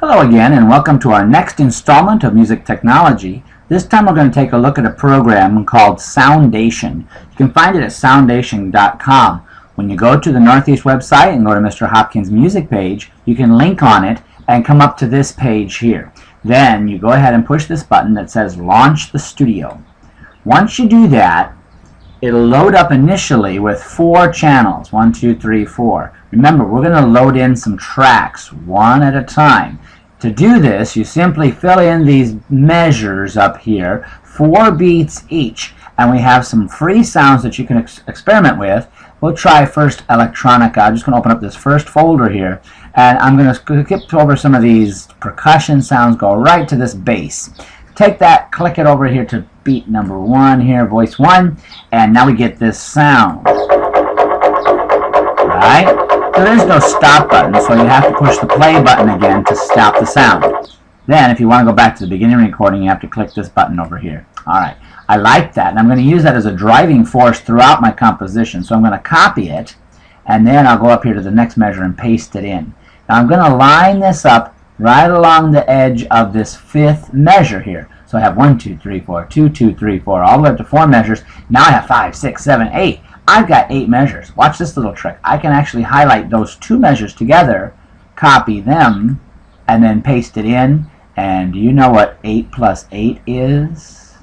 Hello again, and welcome to our next installment of Music Technology. This time we're going to take a look at a program called Soundation. You can find it at soundation.com. When you go to the Northeast website and go to Mr. Hopkins' music page, you can link on it and come up to this page here. Then you go ahead and push this button that says Launch the Studio. Once you do that, it'll load up initially with 4 channels, 1, 2, 3, 4. Remember, we're going to load in some tracks one at a time. To do this, you simply fill in these measures up here, 4 beats each, and we have some free sounds that you can experiment with. We'll try first electronica. I'm just going to open up this first folder here, and I'm going to skip over some of these percussion sounds, go right to this bass. Take that, click it over here to beat number 1 here, voice 1, and now we get this sound. Right? So there's no stop button, so you have to push the play button again to stop the sound. Then, if you want to go back to the beginning recording, you have to click this button over here. Alright, I like that, and I'm going to use that as a driving force throughout my composition. So I'm going to copy it, and then I'll go up here to the next measure and paste it in. Now I'm going to line this up right along the edge of this 5th measure here. So I have 1, 2, 3, 4, 2, 2, 3, 4, all the way up to 4 measures. Now I have 5, 6, 7, 8. I've got 8 measures. Watch this little trick. I can actually highlight those 2 measures together, copy them, and then paste it in. And do you know what 8 plus 8 is?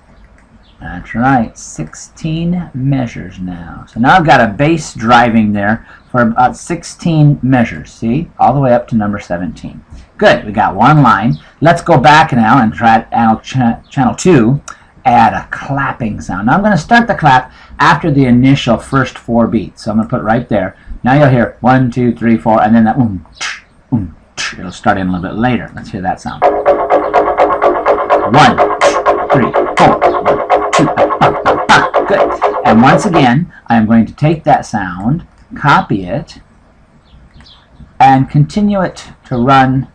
That's right, 16 measures now. So now I've got a bass driving there for about 16 measures. See? All the way up to number 17. Good, we got one line. Let's go back now and try channel 2, add a clapping sound. Now I'm going to start the clap after the initial first 4 beats. So I'm going to put it right there. Now you'll hear 1, 2, 3, 4, and then that it'll start in a little bit later. Let's hear that sound. 1, 3, 4, 1, 2, good. And once again, I am going to take that sound, copy it, and continue it to run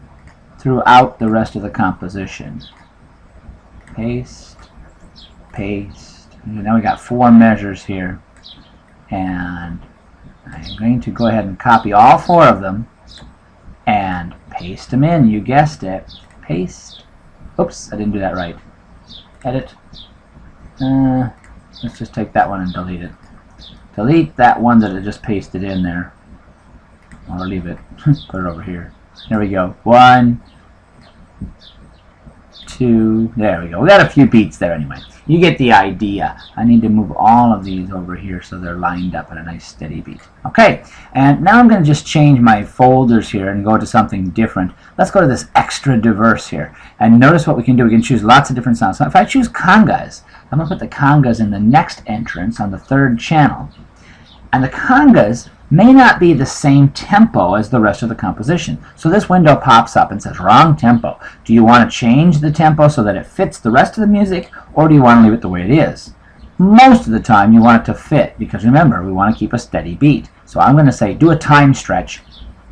throughout the rest of the composition. Paste, paste. Now we got 4 measures here, and I'm going to go ahead and copy all 4 of them and paste them in. You guessed it. Paste. Oops, I didn't do that right. Edit. Let's just take that one and delete it. Delete that one that I just pasted in there. Or leave it. Put it over here. There we go. 1, 2, there we go. We got a few beats there anyway. You get the idea. I need to move all of these over here so they're lined up at a nice steady beat. Okay, and now I'm going to just change my folders here and go to something different. Let's go to this extra diverse here. And notice what we can do. We can choose lots of different sounds. So if I choose congas, I'm going to put the congas in the next entrance on the 3rd channel. And the congas may not be the same tempo as the rest of the composition. So this window pops up and says, wrong tempo. Do you want to change the tempo so that it fits the rest of the music, or do you want to leave it the way it is? Most of the time you want it to fit, because remember, we want to keep a steady beat. So I'm going to say, do a time stretch,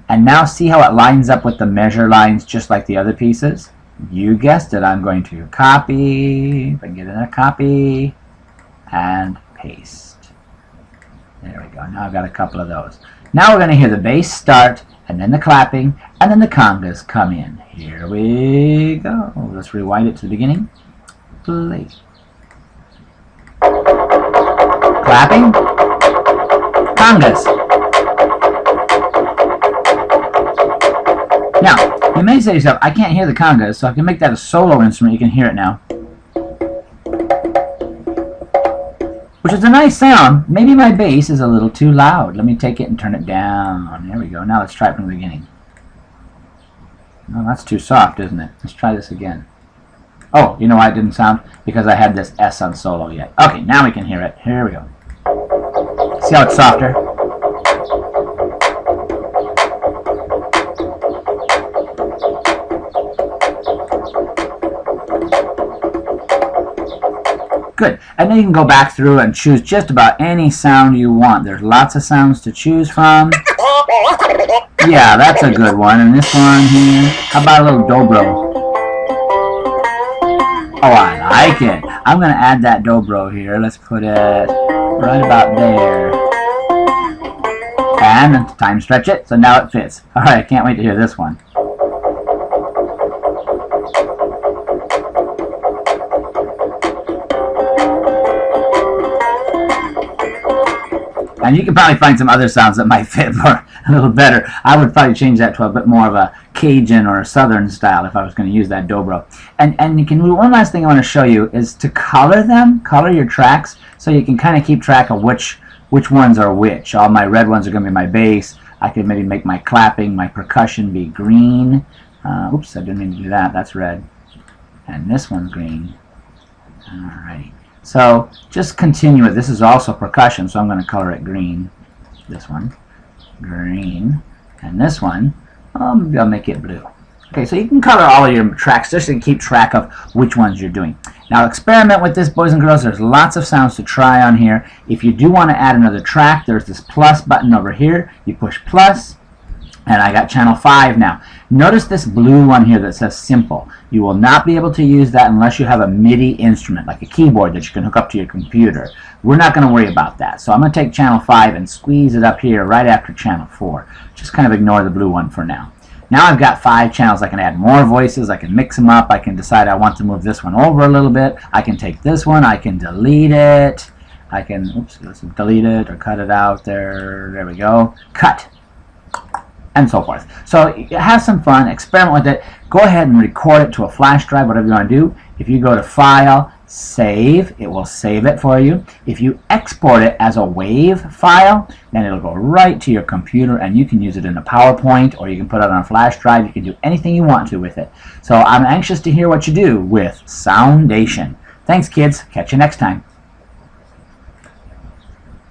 and now see how it lines up with the measure lines just like the other pieces? You guessed it, I'm going to copy, if I can get in a copy, and paste. There we go. Now I've got a couple of those. Now we're going to hear the bass start, and then the clapping, and then the congas come in. Here we go. Let's rewind it to the beginning. Play. Clapping. Congas. Now, you may say to yourself, I can't hear the congas, so I can make that a solo instrument. You can hear it now. Which is a nice sound. Maybe my bass is a little too loud. Let me take it and turn it down. There we go. Now let's try it from the beginning. Oh, that's too soft, isn't it? Let's try this again. Oh, you know why it didn't sound? Because I had this S on solo yet. Okay, now we can hear it. Here we go. See how it's softer? Good. And then you can go back through and choose just about any sound you want. There's lots of sounds to choose from. Yeah, that's a good one. And this one here, how about a little dobro? Oh, I like it. I'm going to add that dobro here. Let's put it right about there. And time stretch it, so now it fits. Alright, I can't wait to hear this one. And you can probably find some other sounds that might fit more, a little better. I would probably change that to a bit more of a Cajun or a Southern style if I was going to use that dobro. And you can do one last thing I want to show you is to color them, color your tracks, so you can kind of keep track of which ones are which. All my red ones are going to be my bass. I could maybe make my clapping, my percussion be green. Oops, I didn't mean to do that. That's red. And this one's green. Alrighty. So just continue it. This is also percussion, so I'm going to color it green. This one, green. And this one, maybe I'll make it blue. Okay, so you can color all of your tracks just to keep track of which ones you're doing. Now experiment with this, boys and girls. There's lots of sounds to try on here. If you do want to add another track, there's this plus button over here. You push plus, and I got channel 5 now. Notice this blue one here that says simple. You will not be able to use that unless you have a MIDI instrument, like a keyboard that you can hook up to your computer. We're not going to worry about that. So I'm going to take channel 5 and squeeze it up here right after channel 4. Just kind of ignore the blue one for now. Now I've got 5 channels. I can add more voices. I can mix them up. I can decide I want to move this one over a little bit. I can take this one. I can delete it. I can, oops, let's delete it or cut it out there. There we go. Cut. And so forth. So have some fun. Experiment with it. Go ahead and record it to a flash drive, whatever you want to do. If you go to File, Save, it will save it for you. If you export it as a WAV file, then it'll go right to your computer, and you can use it in a PowerPoint, or you can put it on a flash drive. You can do anything you want to with it. So I'm anxious to hear what you do with Soundation. Thanks, kids. Catch you next time.